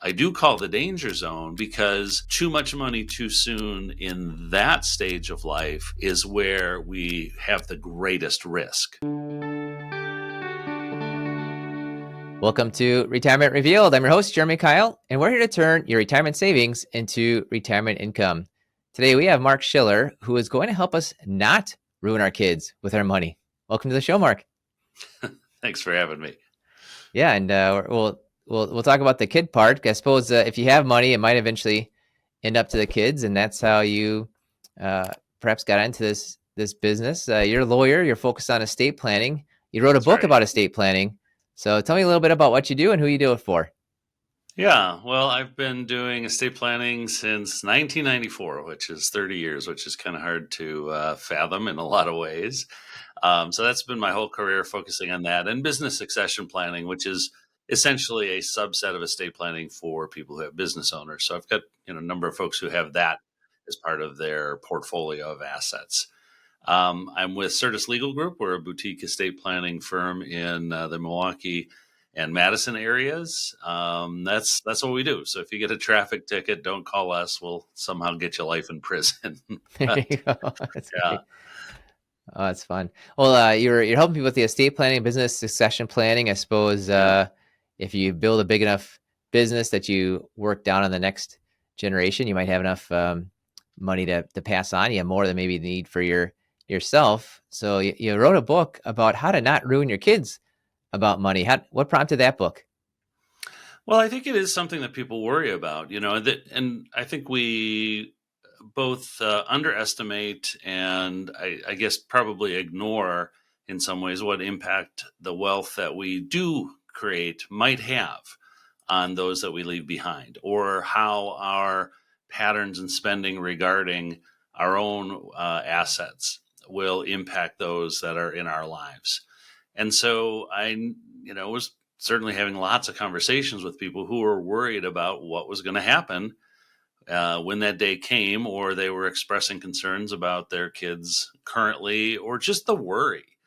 I do call the danger zone because too much money too soon in that stage of life is where we have the greatest risk. Welcome to Retirement Revealed. I'm your host, Jeremy Keil, and we're here to turn your retirement savings into retirement income. Today, we have Mark Shiller, who is going to help us not ruin our kids with our money. Welcome to the show, Mark. Thanks for having me. Yeah, and we'll talk about the kid part. I suppose if you have money, it might eventually end up to the kids, and that's how you perhaps got into this business. You're a lawyer. You're focused on estate planning. You wrote a book about estate planning. So tell me a little bit about what you do and who you do it for. Yeah, well, I've been doing estate planning since 1994, which is 30 years, which is kind of hard to fathom in a lot of ways. So that's been my whole career, focusing on that, and business succession planning, which is essentially a subset of estate planning for people who have business owners. So I've got a number of folks who have that as part of their portfolio of assets. I'm with Certus Legal Group. We're a boutique estate planning firm in the Milwaukee and Madison areas. That's what we do. So if you get a traffic ticket, don't call us. We'll somehow get you life in prison. There you go. That's great. Oh, that's fun. Well, you're helping people with the estate planning, business succession planning. I suppose if you build a big enough business that you work down on the next generation, you might have enough money to pass on. You have more than maybe you need for yourself. So you wrote a book about how to not ruin your kids about money. What prompted that book? Well, I think it is something that people worry about, and I think we both underestimate and I guess probably ignore in some ways what impact the wealth that we do create might have on those that we leave behind, or how our patterns and spending regarding our own assets will impact those that are in our lives. And so I was certainly having lots of conversations with people who were worried about what was going to happen when that day came, or they were expressing concerns about their kids currently, or just the worry.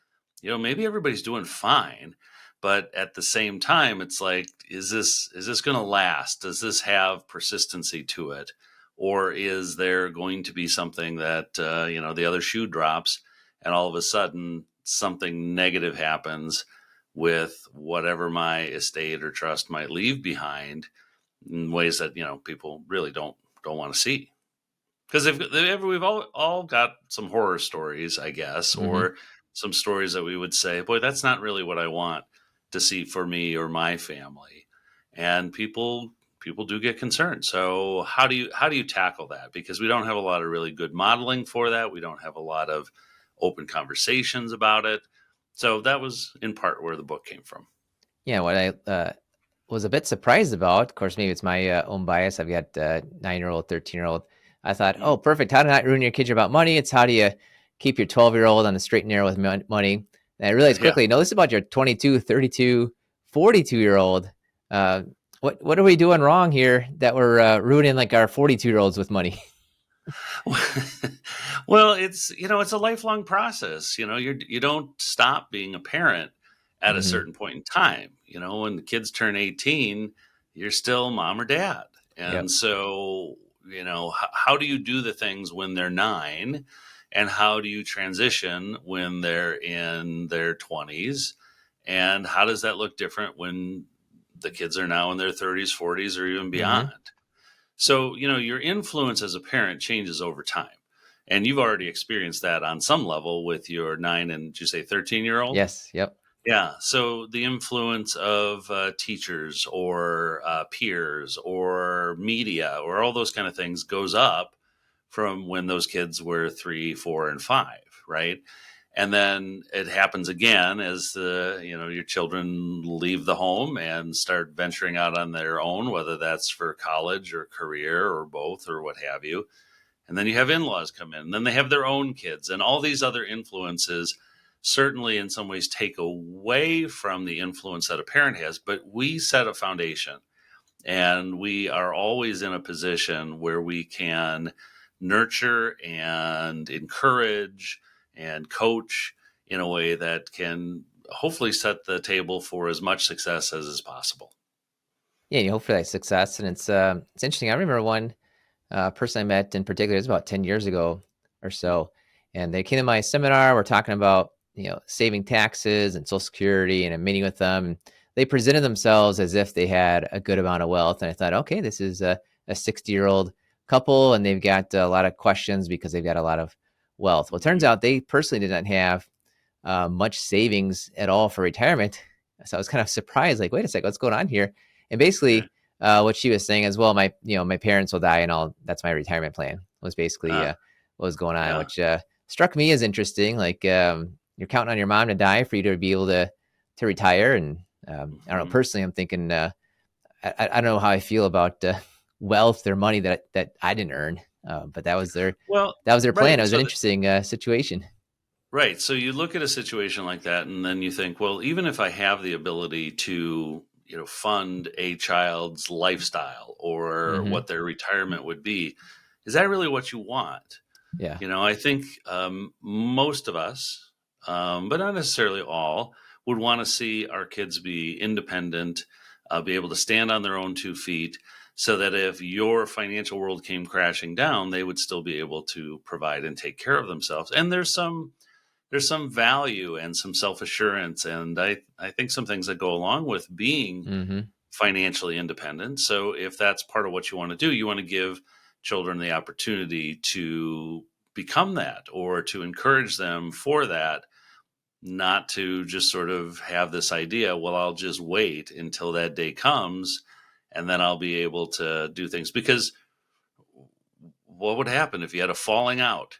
Maybe everybody's doing fine, but at the same time, it's like, is this going to last? Does this have persistency to it? Or is there going to be something that, the other shoe drops and all of a sudden something negative happens with whatever my estate or trust might leave behind in ways that, people really don't want to see. Because we've all got some horror stories, I guess, or some stories that we would say, boy, that's not really what I want to see for me or my family. And people do get concerned. So how do you tackle that? Because we don't have a lot of really good modeling for that. We don't have a lot of open conversations about it. So that was in part where the book came from. Yeah, what I was a bit surprised about, of course, maybe it's my own bias. I've got a 9-year-old, 13-year-old. I thought, oh, perfect. How to not ruin your kids about money. It's how do you keep your 12-year-old on the straight and narrow with money. And I realized quickly, no, this is about your 22, 32, 42-year-old. What are we doing wrong here that we're ruining like our 42-year-olds with money? Well, it's a lifelong process. You don't stop being a parent at a certain point in time. When the kids turn 18, you're still mom or dad. And so, how do you do the things when they're 9, and how do you transition when they're in their 20s? And how does that look different when the kids are now in their 30s, 40s, or even beyond? So, your influence as a parent changes over time. And you've already experienced that on some level with your 9 and, did you say 13-year-old? Yes. Yep. Yeah. So the influence of teachers or peers or media or all those kind of things goes up from when those kids were 3, 4, and 5, right? And then it happens again as your children leave the home and start venturing out on their own, whether that's for college or career or both or what have you. And then you have in-laws come in, and then they have their own kids, and all these other influences certainly in some ways take away from the influence that a parent has, but we set a foundation, and we are always in a position where we can nurture and encourage and coach in a way that can hopefully set the table for as much success as is possible. Yeah, you hope for that success. And it's interesting. I remember one person I met in particular, it was about 10 years ago or so. And they came to my seminar. We're talking about, saving taxes and Social Security, and I'm meeting with them. And they presented themselves as if they had a good amount of wealth. And I thought, okay, this is a 60-year-old couple, and they've got a lot of questions because they've got a lot of wealth. Well, it turns Mhm. out they personally did not have much savings at all for retirement. So I was kind of surprised, like, wait a second, what's going on here? And Yeah. basically, what she was saying is, well, my parents will die, and all. That's my retirement plan. Was basically Ah, what was going on, yeah. which struck me as interesting. Like, you're counting on your mom to die for you to be able to retire. And I don't know. Mhm. Personally, I'm thinking, I don't know how I feel about wealth or money that I didn't earn, but Well, that was their plan. It right. was an interesting situation. Right. So you look at a situation like that, and then you think, well, even if I have the ability to, fund a child's lifestyle or Hmm. what their retirement would be, is that really what you want? Yeah. I think most of us, but not necessarily all, would want to see our kids be independent, be able to stand on their own 2 feet, so that if your financial world came crashing down, they would still be able to provide and take care of themselves. And there's some value and some self assurance, and I think some things that go along with being Hmm. financially independent. So if that's part of what you want to do, you want to give children the opportunity to become that, or to encourage them for that, not to just sort of have this idea, well, I'll just wait until that day comes and then I'll be able to do things. Because what would happen if you had a falling out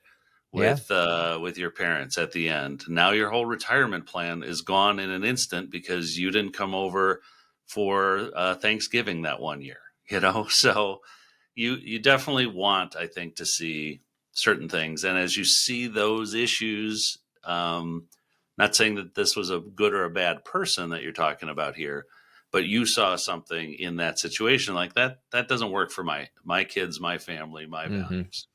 Yeah. with your parents at the end? Now your whole retirement plan is gone in an instant because you didn't come over for Thanksgiving that one year. So you definitely want, I think, to see certain things, and as you see those issues, not saying that this was a good or a bad person that you're talking about here, but you saw something in that situation like that doesn't work for my kids, my family, my Hmm. values.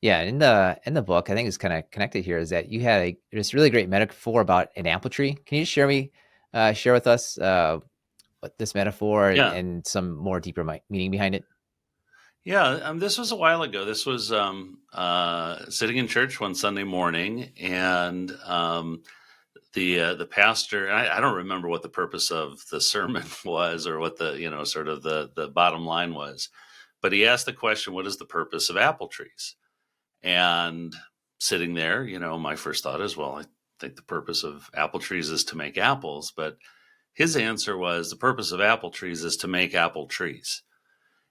Yeah, in the book, I think it's kind of connected here. Is that you had this really great metaphor about an apple tree? Can you share with us what this metaphor Yeah. and some more deeper meaning behind it? Yeah, this was a while ago. This was sitting in church one Sunday morning, and the pastor. And I don't remember what the purpose of the sermon was, or what the sort of the bottom line was, but he asked the question, "What is the purpose of apple trees?" And sitting there, my first thought is, well, I think the purpose of apple trees is to make apples, but his answer was, the purpose of apple trees is to make apple trees.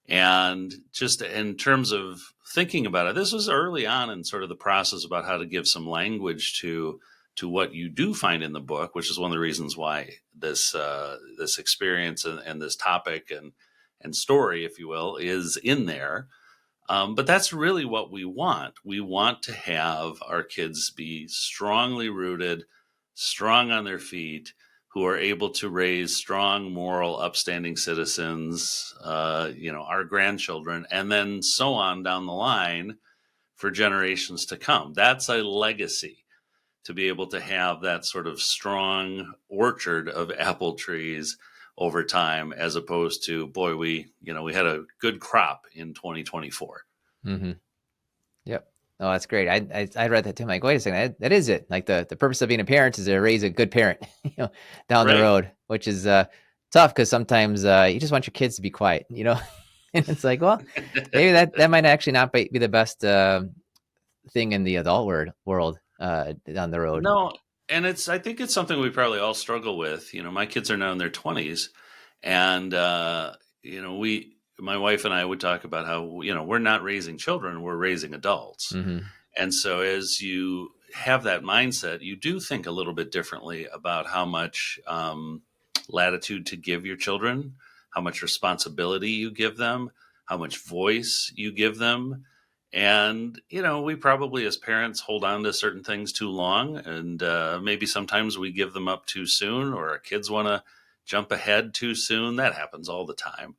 And just in terms of thinking about it, this was early on in sort of the process about how to give some language to what you do find in the book, which is one of the reasons why this experience and this topic and story, if you will, is in there. But that's really what we want. We want to have our kids be strongly rooted, strong on their feet, who are able to raise strong, moral, upstanding citizens, our grandchildren, and then so on down the line for generations to come. That's a legacy, to be able to have that sort of strong orchard of apple trees over time, as opposed to, boy, we had a good crop in 2024. Hmm. Yep. Oh, that's great. I read that too. I'm like, wait a second, that is it. Like the purpose of being a parent is to raise a good parent, down the Right. road, which is tough because sometimes you just want your kids to be quiet. And it's like, well, maybe that might actually not be the best thing in the adult world down the road. No, and I think it's something we probably all struggle with. My kids are now in their 20s, and my wife and I would talk about how, we're not raising children, we're raising adults. Hmm. And so as you have that mindset, you do think a little bit differently about how much latitude to give your children, how much responsibility you give them, how much voice you give them. And, we probably as parents hold on to certain things too long. And maybe sometimes we give them up too soon, or our kids want to jump ahead too soon. That happens all the time.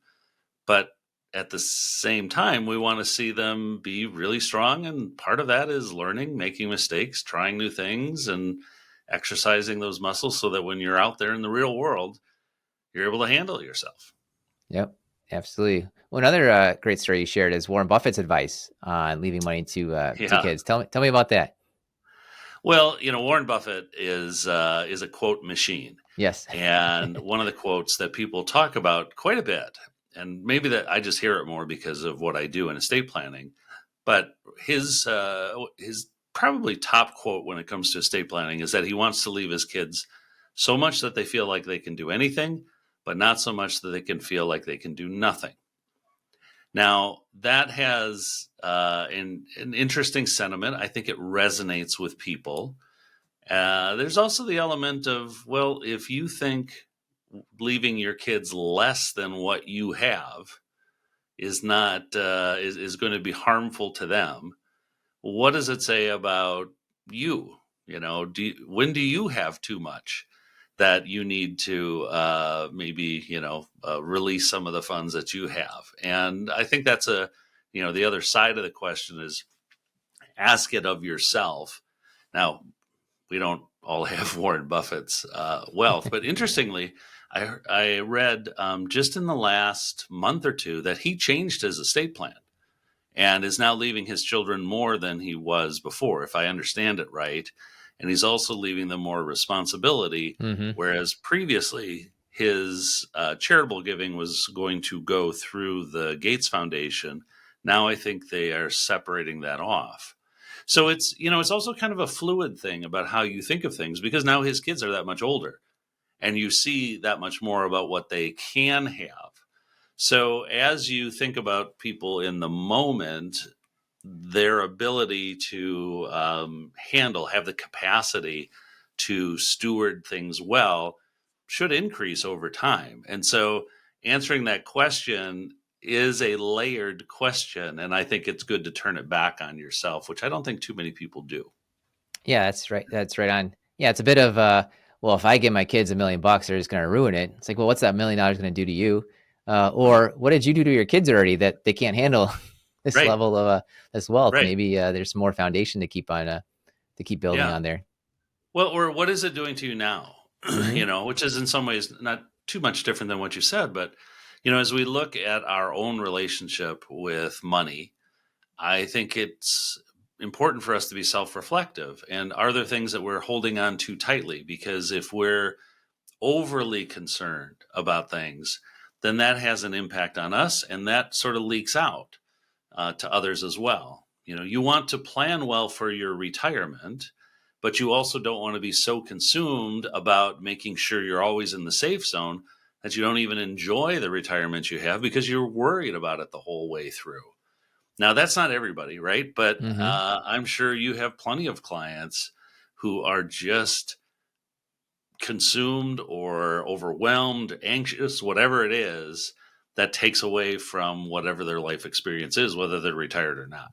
But at the same time, we want to see them be really strong. And part of that is learning, making mistakes, trying new things, and exercising those muscles so that when you're out there in the real world, you're able to handle yourself. Yep, absolutely. Well, another great story you shared is Warren Buffett's advice on leaving money to Yeah. kids. Tell me about that. Well, Warren Buffett is a quote machine, Yes. and one of the quotes that people talk about quite a bit, and maybe that I just hear it more because of what I do in estate planning. But his probably top quote when it comes to estate planning is that he wants to leave his kids so much that they feel like they can do anything, but not so much that they can feel like they can do nothing. Now, that has an interesting sentiment. I think it resonates with people. There's also the element of, well, if you think leaving your kids less than what you have is not is going to be harmful to them, what does it say about you? When do you have too much that you need to maybe release some of the funds that you have? And I think that's the other side of the question is ask it of yourself. Now, we don't all have Warren Buffett's wealth, but interestingly, I read just in the last month or two that he changed his estate plan and is now leaving his children more than he was before, if I understand it right. And he's also leaving them more responsibility, Hmm. whereas previously his charitable giving was going to go through the Gates Foundation. Now I think they are separating that off. So it's also kind of a fluid thing about how you think of things because now his kids are that much older and you see that much more about what they can have. So as you think about people in the moment, their ability to have the capacity to steward things well should increase over time. And so answering that question is a layered question. And I think it's good to turn it back on yourself, which I don't think too many people do. Yeah, that's right. That's right on. Yeah, it's a bit of well, if I give my kids $1 million, they're just going to ruin it. It's like, well, what's that $1 million going to do to you? Right. Or what did you do to your kids already that they can't handle this Right. level of this wealth? Right. Maybe there's more foundation to keep on to keep building Yeah. on there. Well, or what is it doing to you now? Hmm. Which is in some ways not too much different than what you said. But, as we look at our own relationship with money, I think it's important for us to be self reflective. And are there things that we're holding on too tightly? Because if we're overly concerned about things, then that has an impact on us and that sort of leaks out to others as well. You want to plan well for your retirement, but you also don't want to be so consumed about making sure you're always in the safe zone that you don't even enjoy the retirement you have because you're worried about it the whole way through. Now, that's not everybody, right? But Hmm. I'm sure you have plenty of clients who are just consumed or overwhelmed, anxious, whatever it is that takes away from whatever their life experience is, whether they're retired or not.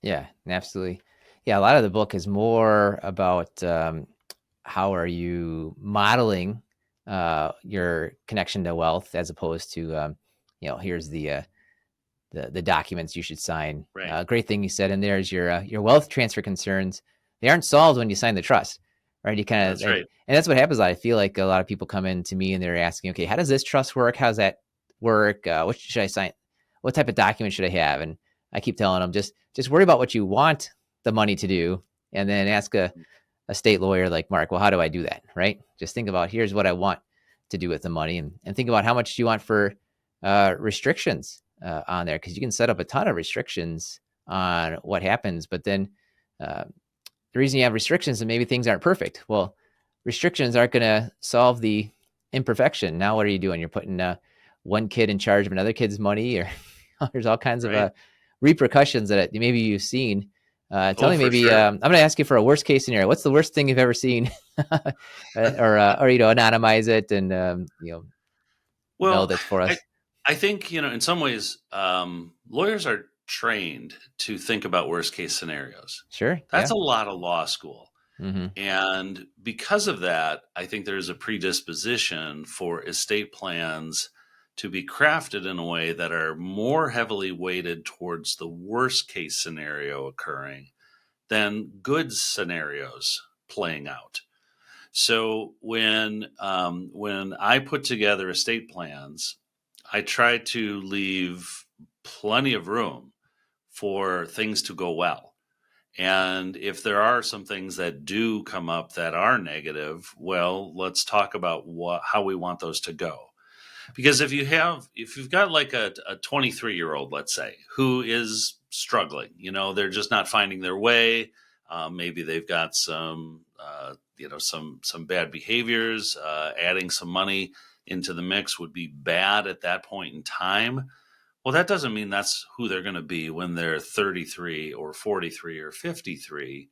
Yeah, absolutely. Yeah, a lot of the book is more about how are you modeling your connection to wealth as opposed to here's the documents you should sign. Right. Great thing you said in there is your wealth transfer concerns. They aren't solved when you sign the trust, right? You kind of That's like, right. and that's what happens. I feel like a lot of people come in to me and they're asking, okay, how does this trust work? How's that work? What should I sign? What type of document should I have? And I keep telling them just worry about what you want the money to do, and then ask a state lawyer like Mark, well, how do I do that? Right? Just think about here's what I want to do with the money, and think about how much you want for restrictions on there, because you can set up a ton of restrictions on what happens. But then uh, the reason you have restrictions is maybe things aren't perfect. Well, restrictions aren't going to solve the imperfection. Now, what are you doing? You're putting one kid in charge of another kid's money, or there's all kinds of Right. repercussions that maybe you've seen. Tell Oh, me, for maybe sure. I'm going to ask you for a worst case scenario. What's the worst thing you've ever seen, or anonymize it and know Well, that's for I, us. I think, in some ways, lawyers are trained to think about worst case scenarios. Sure. That's Yeah. a lot of law school. Hmm. And because of that, I think there's a predisposition for estate plans to be crafted in a way that are more heavily weighted towards the worst case scenario occurring than good scenarios playing out. So when I put together estate plans, I try to leave plenty of room for things to go well. And if there are some things that do come up that are negative, well, let's talk about how we want those to go. Because if you've got like a 23-year-old, let's say, who is struggling, they're just not finding their way. Maybe they've got some bad behaviors. Adding some money into the mix would be bad at that point in time. Well, that doesn't mean that's who they're going to be when they're 33 or 43 or 53.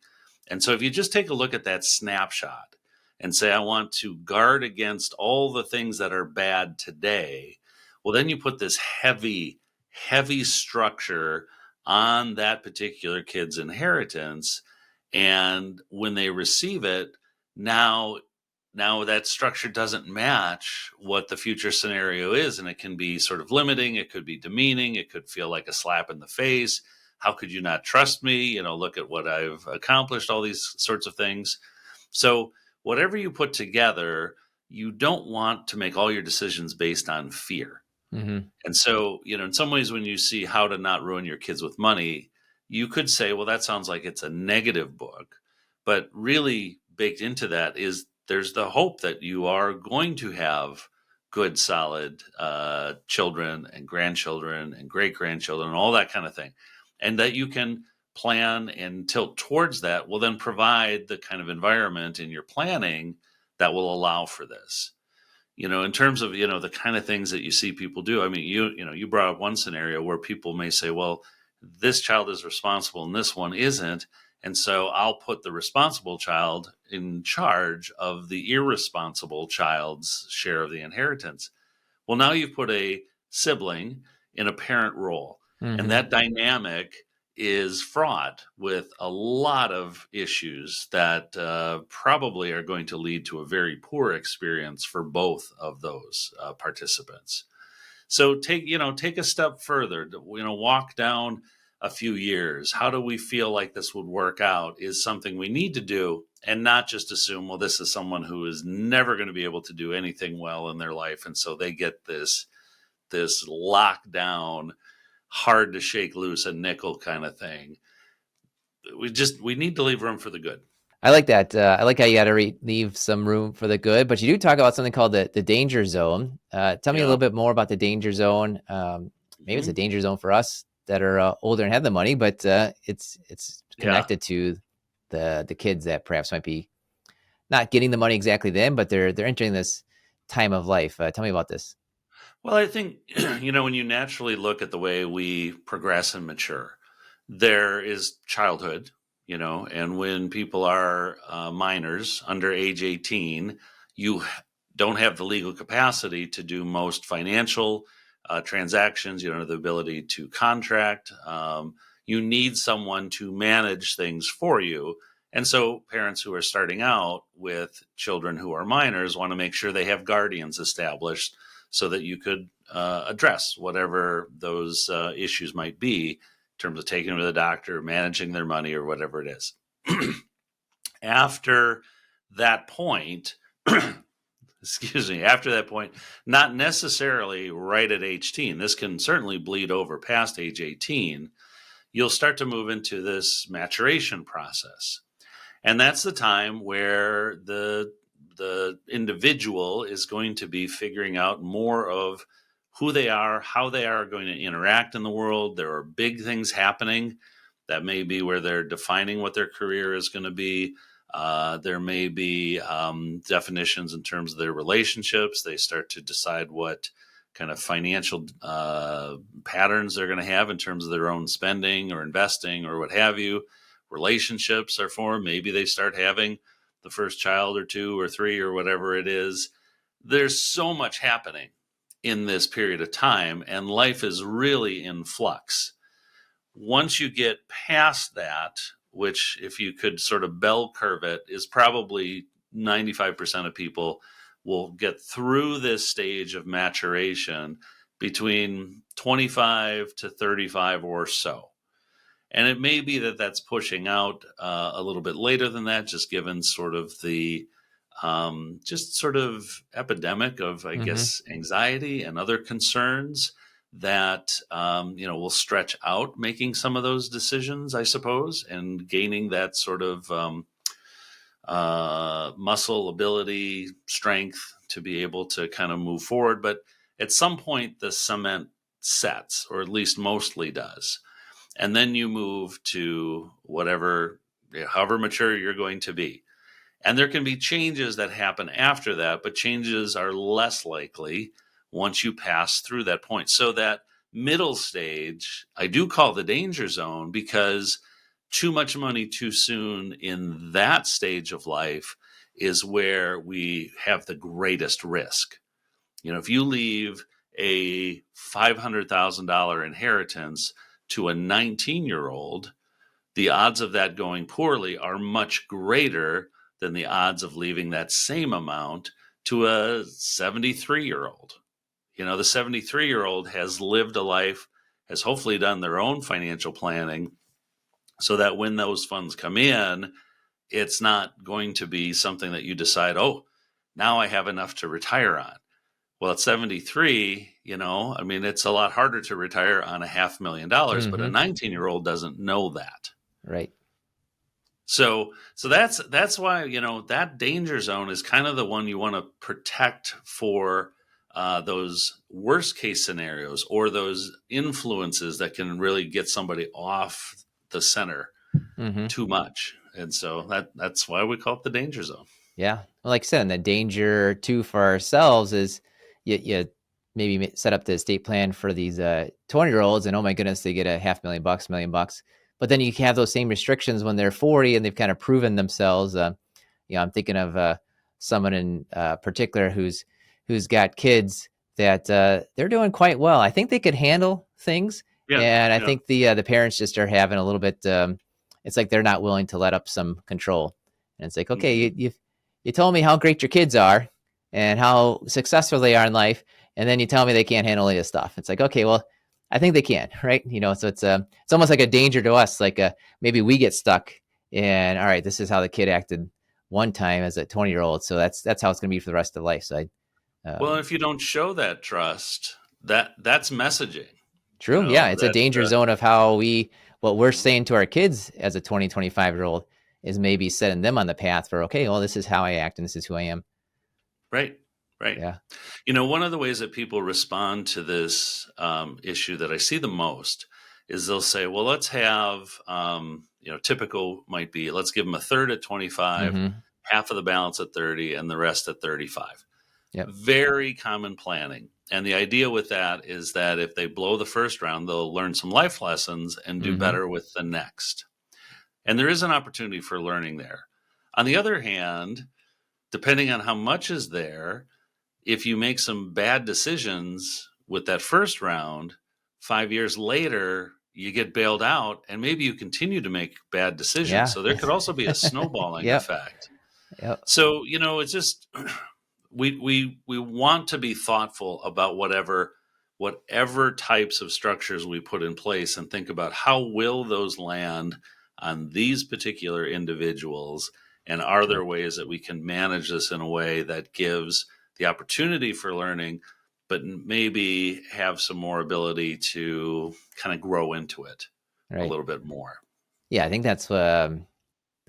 And so if you just take a look at that snapshot and say, I want to guard against all the things that are bad today, well, then you put this heavy, heavy structure on that particular kid's inheritance. And when they receive it, now that structure doesn't match what the future scenario is, and it can be sort of limiting, it could be demeaning, it could feel like a slap in the face. How could you not trust me? Look at what I've accomplished, all these sorts of things. So whatever you put together, you don't want to make all your decisions based on fear. Mm-hmm. And so, in some ways, when you see How to Not Ruin Your Kids with Money, you could say, well, that sounds like it's a negative book. But really baked into that is there's the hope that you are going to have good, solid children and grandchildren and great grandchildren and all that kind of thing. And that you can plan and tilt towards that will then provide the kind of environment in your planning that will allow for this. In terms of, the kind of things that you see people do. I mean, you brought up one scenario where people may say, well, this child is responsible and this one isn't. And so I'll put the responsible child in charge of the irresponsible child's share of the inheritance. Well, now you've put a sibling in a parent role, and Mm-hmm. that dynamic is fraught with a lot of issues that probably are going to lead to a very poor experience for both of those participants. So take a step further. Walk down a few years. How do we feel like this would work out? Is something we need to do, and not just assume, well, this is someone who is never going to be able to do anything well in their life, and so they get this lockdown, hard to shake loose a nickel kind of thing. We need to leave room for the good. I like that. I like how you got to leave some room for the good, but you do talk about something called the danger zone. Tell me a little Yeah. bit more about the danger zone. Maybe it's a Hmm. danger zone for us that are older and have the money, but it's Yeah. connected to the kids that perhaps might be not getting the money exactly then, but they're entering this time of life. Tell me about this. Well, I think, when you naturally look at the way we progress and mature, there is childhood, and when people are minors under age 18, you don't have the legal capacity to do most financial transactions. You don't have the ability to contract. You need someone to manage things for you. And so parents who are starting out with children who are minors want to make sure they have guardians established so that you could address whatever those issues might be in terms of taking them to the doctor, managing their money, or whatever it is. After that point, after that point, not necessarily right at age 18, this can certainly bleed over past age 18, you'll start to move into this maturation process. And that's the time where the individual is going to be figuring out more of who they are, how they are going to interact in the world. There are big things happening that may be where they're defining what their career is going to be. There may be definitions in terms of their relationships. They start to decide what kind of financial patterns they're going to have in terms of their own spending or investing or what have you. Relationships are formed. Maybe they start having the first child or two or three or whatever it is. There's so much happening in this period of time, and life is really in flux. Once you get past that, which if you could sort of bell curve it, is probably 95% of people will get through this stage of maturation between 25 to 35 or so. And it may be that that's pushing out a little bit later than that, just given sort of the just sort of epidemic of, I Mm-hmm. guess, anxiety and other concerns that will stretch out making some of those decisions, I suppose, and gaining that sort of muscle ability, strength to be able to kind of move forward. But at some point, the cement sets, or at least mostly does. And then you move to whatever, however mature you're going to be. And there can be changes that happen after that, but changes are less likely once you pass through that point. So that middle stage, I do call the danger zone, because too much money too soon in that stage of life is where we have the greatest risk. If you leave a $500,000 inheritance to a 19-year-old, the odds of that going poorly are much greater than the odds of leaving that same amount to a 73-year-old. The 73-year-old has lived a life, has hopefully done their own financial planning, so that when those funds come in, it's not going to be something that you decide, oh, now I have enough to retire on. Well, at 73, it's a lot harder to retire on $500,000, but a Mm-hmm. 19-year-old doesn't know that. Right. So that's why that danger zone is kind of the one you want to protect for those worst case scenarios, or those influences that can really get somebody off the center Mm-hmm. too much. And so that's why we call it the danger zone. Yeah. Well, like I said, and the danger too for ourselves is you maybe set up the estate plan for these 20-year-olds, and oh my goodness, they get a $500,000, $1,000,000. But then you have those same restrictions when they're 40 and they've kind of proven themselves. I'm thinking of someone in particular who's got kids that they're doing quite well. I think they could handle things, Yeah, and I yeah. think the parents just are having a little bit. It's like they're not willing to let up some control, and it's like, okay, Hmm. you told me how great your kids are and how successful they are in life, and then you tell me they can't handle any of this stuff. It's like, okay, well, I think they can, right? So it's almost like a danger to us. Like maybe we get stuck, and all right, this is how the kid acted one time as a 20-year-old, so that's how it's going to be for the rest of life. So Well, um, if you don't show that trust, that's messaging. true, yeah, it's a That danger zone of how what we're saying to our kids as a 20, 25-year-old is maybe setting them on the path for, okay, well, this is how I act and this is who I am. right, right. Yeah. One of the ways that people respond to this issue that I see the most is they'll say, well, let's have, typical might be, let's give them a third at 25, Mm-hmm. half of the balance at 30, and the rest at 35. Yep. Very common planning. And the idea with that is that if they blow the first round, they'll learn some life lessons and do Mm-hmm. better with the next. And there is an opportunity for learning there. On the other hand, depending on how much is there, if you make some bad decisions with that first round, 5 years later, you get bailed out, and maybe you continue to make bad decisions. Yeah. So there could also be a snowballing Yep. effect. Yep. So, it's just we want to be thoughtful about whatever types of structures we put in place, and think about how will those land on these particular individuals, and are there Right. ways that we can manage this in a way that gives the opportunity for learning, but maybe have some more ability to kind of grow into it a Right. little bit more. Yeah, I think that's the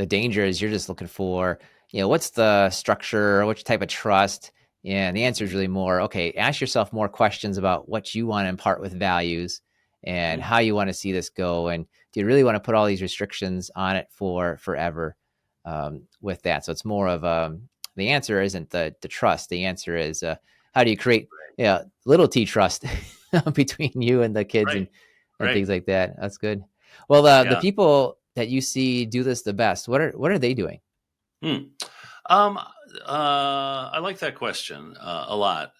danger is you're just looking for, what's the structure, which type of trust? And the answer is really more, okay, ask yourself more questions about what you want to impart with values and Mhm. how you want to see this go. And do you really want to put all these restrictions on it for forever with that? So it's more of the answer isn't the trust. The answer is how do you create little t trust between you and the kids Right, and right. things like that. That's good. Well, the Yeah. people that you see do this the best, what are they doing? Hmm. Um, I like that question a lot.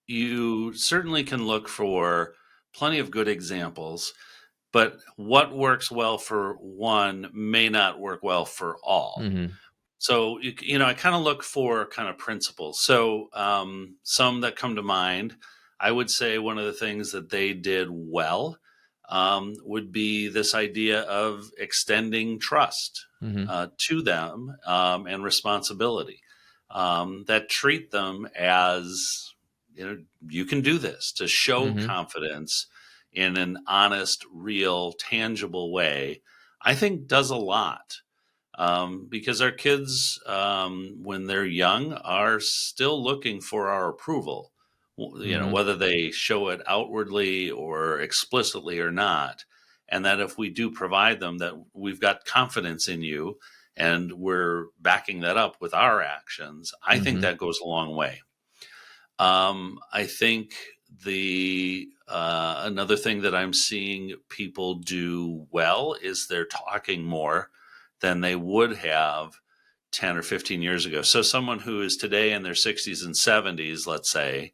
You certainly can look for plenty of good examples, but what works well for one may not work well for all. Mm-hmm. So, I kind of look for kind of principles. So, some that come to mind, I would say one of the things that they did well would be this idea of extending trust Mm-hmm. to them, and responsibility, that treat them as, you can do this, to show Mm-hmm. confidence in an honest, real, tangible way, I think does a lot. Because our kids, when they're young, are still looking for our approval, Mm-hmm. whether they show it outwardly or explicitly or not. And that if we do provide them that we've got confidence in you and we're backing that up with our actions, I think Mm-hmm. that goes a long way. I think the another thing that I'm seeing people do well is they're talking more than they would have 10 or 15 years ago. So someone who is today in their 60s and 70s, let's say,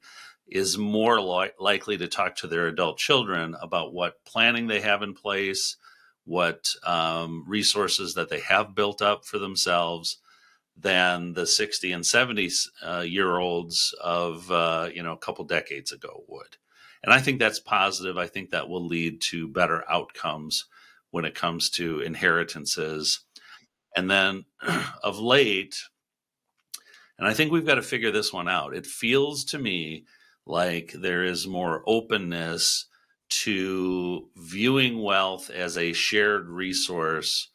is more likely to talk to their adult children about what planning they have in place, what resources that they have built up for themselves, than the 60 and 70 year olds of a couple decades ago would. And I think that's positive. I think that will lead to better outcomes when it comes to inheritances. And then of late, and I think we've got to figure this one out. It feels to me like there is more openness to viewing wealth as a shared resource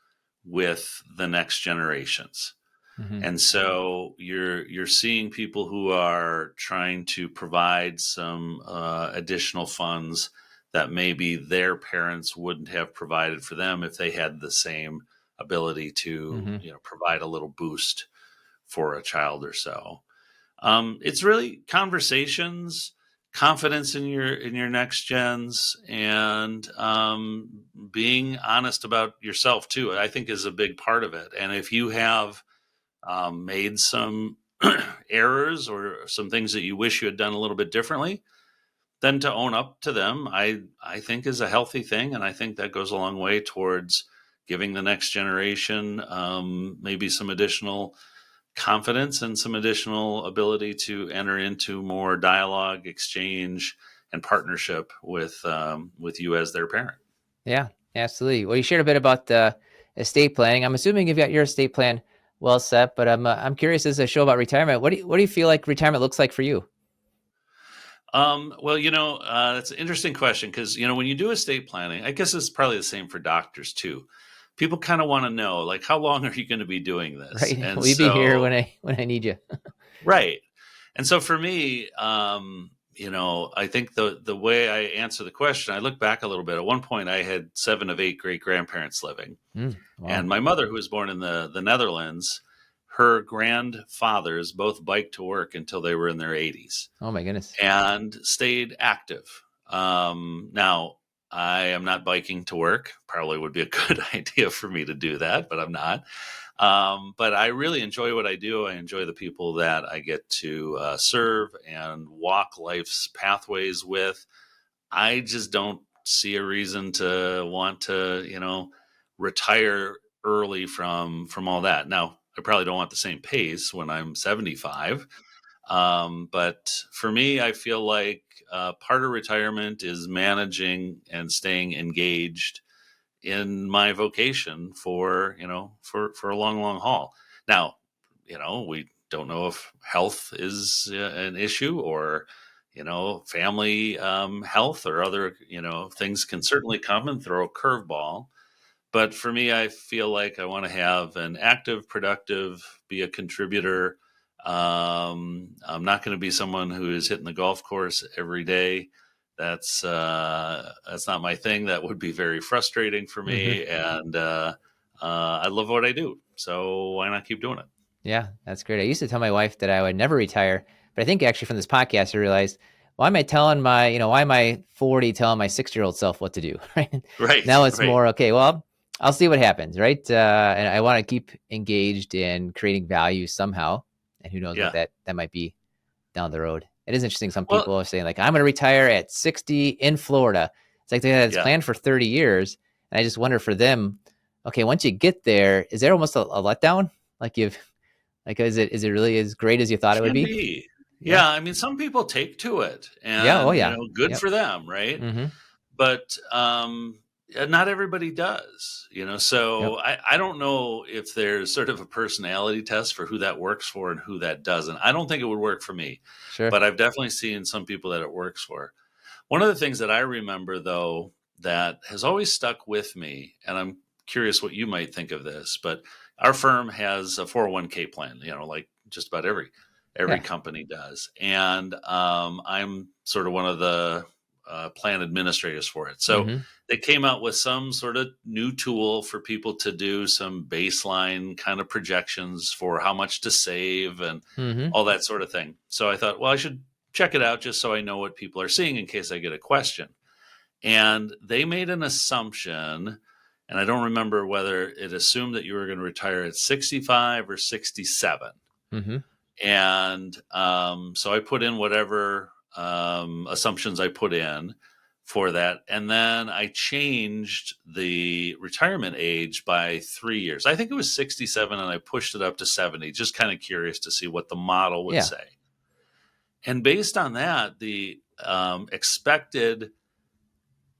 with the next generations. Mm-hmm. And so you're seeing people who are trying to provide some additional funds that maybe their parents wouldn't have provided for them if they had the same ability to, Mm-hmm. provide a little boost for a child or so. It's really conversations, confidence in your next gens, and being honest about yourself too. I think is a big part of it. And if you have made some errors or some things that you wish you had done a little bit differently, then to own up to them, I think is a healthy thing, and I think that goes a long way towards giving the next generation maybe some additional confidence and some additional ability to enter into more dialogue, exchange, and partnership with you as their parent. Yeah, absolutely. Well, you shared a bit about the estate planning. I'm assuming you've got your estate plan well set, but I'm curious as a show about retirement. What do you feel like retirement looks like for you? Well, that's an interesting question because, when you do estate planning, I guess it's probably the same for doctors too. People kind of want to know, like, how long are you going to be doing this? Right? And Will you be here so, when I need you? right. And so for me, I think the way I answer the question, I look back a little bit. At one point, I had 7 of 8 great grandparents living. Wow. And my mother, who was born in the Netherlands, her grandfathers both biked to work until they were in their 80s Oh my goodness. and stayed active. Now, I am not biking to work. Probably would be a good idea for me to do that, but I'm not. But I really enjoy what I do. I enjoy the people that I get to serve and walk life's pathways with. I just don't see a reason to want to, retire early from all that. Now, I probably don't want the same pace when I'm 75. But for me, I feel like part of retirement is managing and staying engaged in my vocation for for a long, long haul. Now, we don't know if health is an issue, or family health, or other things can certainly come and throw a curveball. But for me, I feel like I want to have an active, productive, be a contributor. I'm not going to be someone who is hitting the golf course every day. That's not my thing. That would be very frustrating for Hmm. me, and I love what I do. So why not keep doing it? Yeah, that's great. I used to tell my wife that I would never retire, but I think actually from this podcast I realized, why am I 40 telling my 6-year-old self what to do? Right Right, now, it's right, more okay. Well, I'll see what happens, right? And I want to keep engaged in creating value somehow, and who knows what yeah. that might be down the road. It is interesting. Some Well, people are saying like, I'm going to retire at 60 in Florida. It's like they had this yeah. planned for 30 years, and I just wonder for them. Okay, once you get there, is there almost a letdown? Like you've is it really as great as you thought it would Can be? be. Yeah. Yeah, I mean, some people take to it, Yeah. Oh and yeah. good Yep. for them, right? Mm-hmm. but not everybody does, Yep. so I don't know if there's sort of a personality test for who that works for and who that doesn't. I don't think it would work for me, Sure. but I've definitely seen some people that it works for. One of the things that I remember, though, that has always stuck with me, and I'm curious what you might think of this, but our firm has a 401k plan, like just about every Yeah. company does. And I'm sort of one of the plan administrators for it. So Mm-hmm. they came out with some sort of new tool for people to do some baseline kind of projections for how much to save and Mm-hmm. all that sort of thing. So I thought, well, I should check it out just so I know what people are seeing in case I get a question. And they made an assumption, and I don't remember whether it assumed that you were going to retire at 65 or 67. Mm-hmm. And so I put in whatever assumptions I put in for that. And then I changed the retirement age by 3 years. I think it was 67 and I pushed it up to 70, just kind of curious to see what the model would Yeah. say. And based on that, the expected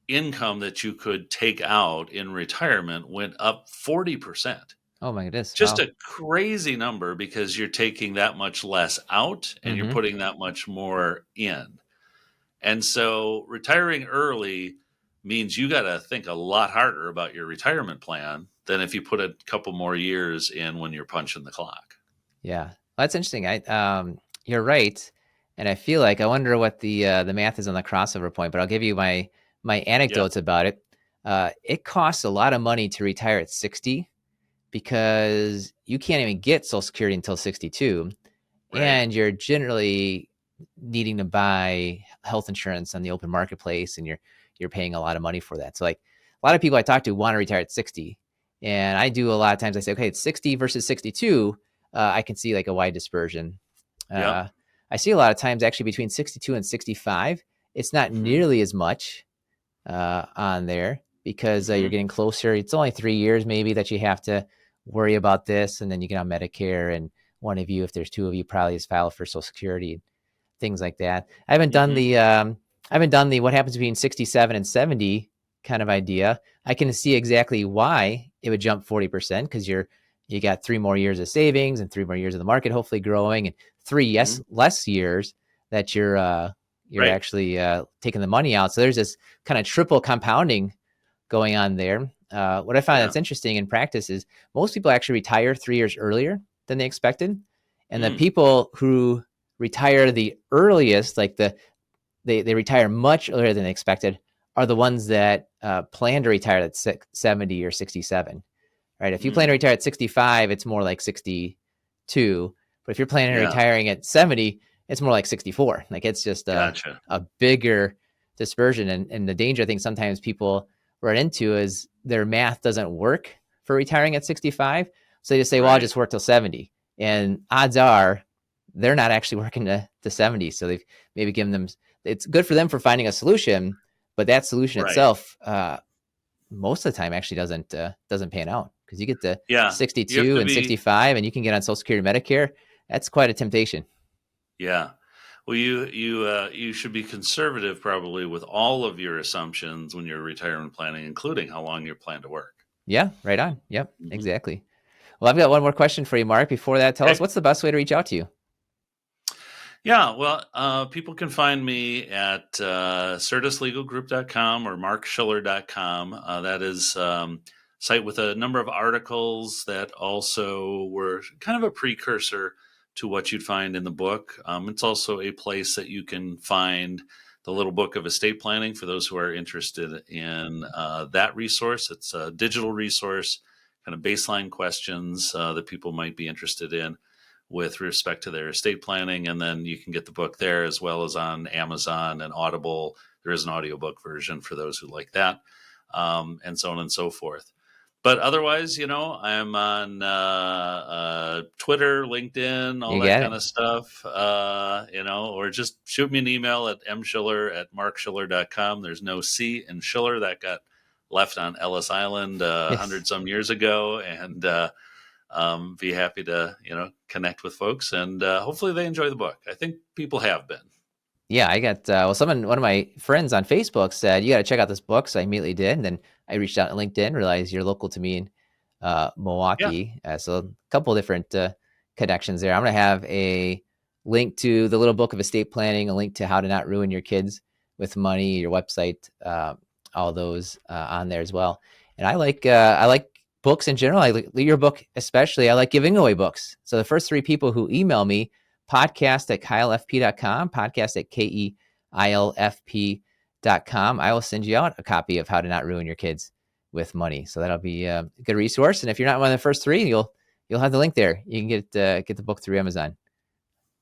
income that you could take out in retirement went up 40%. Oh my goodness. Just Wow. a crazy number because you're taking that much less out and you're Mm-hmm. putting that much more in. And so retiring early means you got to think a lot harder about your retirement plan than if you put a couple more years in when you're punching the clock. Yeah. Well, that's interesting. You're right. And I feel like I wonder what the math is on the crossover point, but I'll give you my Yeah, anecdotes about it. It costs a lot of money to retire at 60 because you can't even get Social Security until 62, right. and you're generally needing to buy health insurance on the open marketplace, and you're paying a lot of money for that. So like a lot of people I talk to want to retire at 60, and I do a lot of times I say, okay, it's 60 versus 62. I can see like a wide dispersion. Yep. Uh, I see a lot of times actually between 62 and 65, it's not Hmm. nearly as much on there because you're Hmm. getting closer. It's only 3 years maybe that you have to worry about this, and then you get on Medicare, and one of you, if there's two of you, probably has filed for Social Security, things like that. Hmm. I haven't done the what happens between 67 and 70 kind of idea. I can see exactly why it would jump 40% because you got 3 more years of savings and 3 more years of the market hopefully growing, and three Hmm. less years that you're Right. actually taking the money out. So there's this kind of triple compounding going on there. What I find Yeah. that's interesting in practice is most people actually retire 3 years earlier than they expected, and the Mm. people who retire the earliest, like they retire much earlier than they expected, are the ones that plan to retire at 70 or 67. Right? If you plan to Mm. retire at 65, it's more like 62. But if you're planning on Yeah. retiring at 70, it's more like 64. Like it's just Gotcha. a bigger dispersion. And the danger I think sometimes people run into is their math doesn't work for retiring at 65. So they just say, well, I'll Right. just work till 70. And odds are they're not actually working to 70. So they've maybe given them, it's good for them for finding a solution, but that solution Right. itself, most of the time actually doesn't pan out because you get to Yeah. You have 62 to and be. 65 and you can get on Social Security, Medicare. That's quite a temptation. Yeah. Well, you should be conservative probably with all of your assumptions when you're retirement planning, including how long you plan to work. Yeah, right on. Yep, Hmm. exactly. Well, I've got one more question for you, Mark. Before that, tell us Okay. what's the best way to reach out to you? Yeah. Well, people can find me at certuslegalgroup.com or markshiller.com. That is site with a number of articles that also were kind of a precursor to what you'd find in the book. It's also a place that you can find the little book of estate planning for those who are interested in that resource. It's a digital resource, kind of baseline questions that people might be interested in with respect to their estate planning. And then you can get the book there as well as on Amazon and Audible. There is an audiobook version for those who like that, and so on and so forth. But otherwise, I'm on Twitter, LinkedIn, all You that got kind it. of stuff, or just shoot me an email at mschiller@markschiller.com. There's no C in Schiller. That got left on Ellis Island Yes. 100 some years ago. And be happy to connect with folks, and hopefully they enjoy the book. I think people have been. Yeah, I got one of my friends on Facebook said you got to check out this book, so I immediately did, and then I reached out on LinkedIn, realized you're local to me in Yeah. Milwaukee, so a couple different connections there. I'm gonna have a link to the little book of estate planning, a link to how to not ruin your kids with money, your website, all those on there as well. And I like books in general. I like your book especially. I like giving away books. So the first three people who email me, podcast@keilfp.com, podcast@keilfp.com. I will send you out a copy of How to Not Ruin Your Kids with Money. So that'll be a good resource. And if you're not one of the first three, you'll have the link there. You can get the book through Amazon.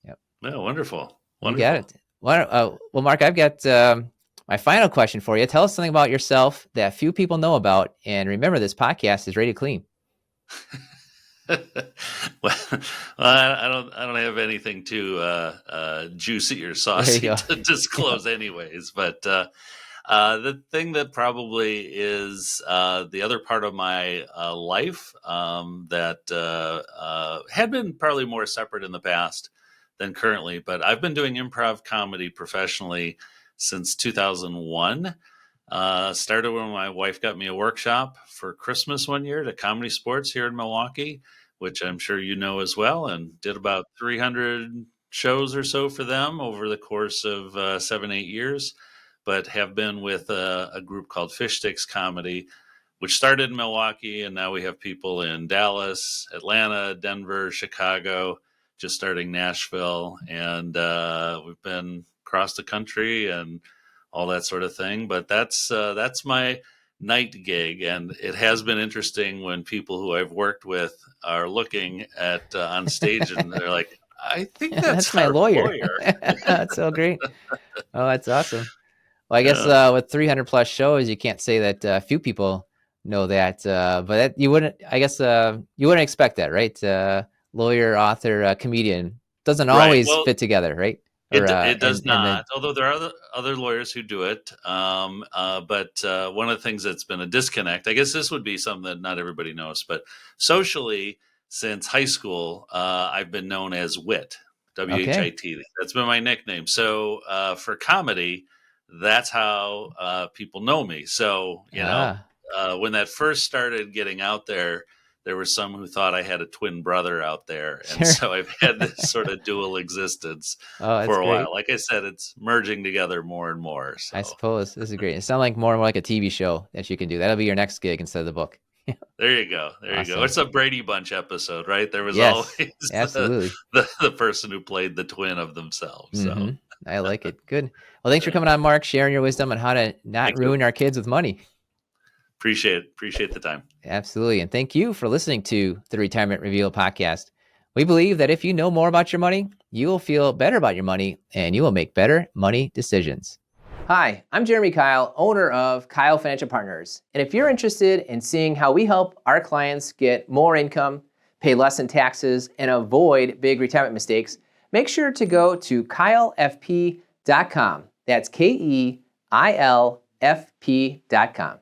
Yep. Oh, wonderful. You got Wonderful. it. Well, Mark, I've got my final question for you. Tell us something about yourself that few people know about. And remember, this podcast is rated clean. Well, I don't have anything too juicy or saucy to disclose, anyways. But the thing that probably is the other part of my life that had been probably more separate in the past than currently, but I've been doing improv comedy professionally since 2001. Started when my wife got me a workshop for Christmas one year to Comedy Sports here in Milwaukee, which I'm sure you know as well, and did about 300 shows or so for them over the course of 7, 8 years. But have been with a group called Fish Sticks Comedy, which started in Milwaukee, and now we have people in Dallas, Atlanta, Denver, Chicago, just starting Nashville, and we've been across the country and all that sort of thing. But that's my night gig, and it has been interesting when people who I've worked with are looking at on stage, and they're like, "I think That's that's my our lawyer." lawyer." That's so great. Oh, that's awesome. Well, I guess Yeah. with 300 plus shows, you can't say that few people know that, but you wouldn't. I guess you wouldn't expect that, right? Lawyer, author, comedian doesn't Right. always Well, fit together, right? Or it does and not, the although there are other lawyers who do it. But one of the things that's been a disconnect, I guess this would be something that not everybody knows, but socially, since high school, I've been known as Wit, okay, WHIT. That's been my nickname. So for comedy, that's how people know me. So, ah, when that first started getting out there were some who thought I had a twin brother out there. And sure. so I've had this sort of dual existence Oh, that's for a great. while. Like I said, it's merging together more and more. I So suppose this is great. It sounds like more and more like a TV show that you can do. That'll be your next gig instead of the book. there you go. There you go. Awesome. It's a Brady Bunch episode, right? There was always Yes, the, absolutely. the person who played the twin of themselves. Hmm. So I like it. Good. Well, thanks for coming on, Mark, sharing your wisdom on how to not thank you. ruin our kids with money. Appreciate it. Appreciate the time. Absolutely. And thank you for listening to the Retirement Reveal podcast. We believe that if you know more about your money, you will feel better about your money and you will make better money decisions. Hi, I'm Jeremy Keil, owner of Keil Financial Partners. And if you're interested in seeing how we help our clients get more income, pay less in taxes, and avoid big retirement mistakes, make sure to go to keilfp.com. That's KEILFP.com.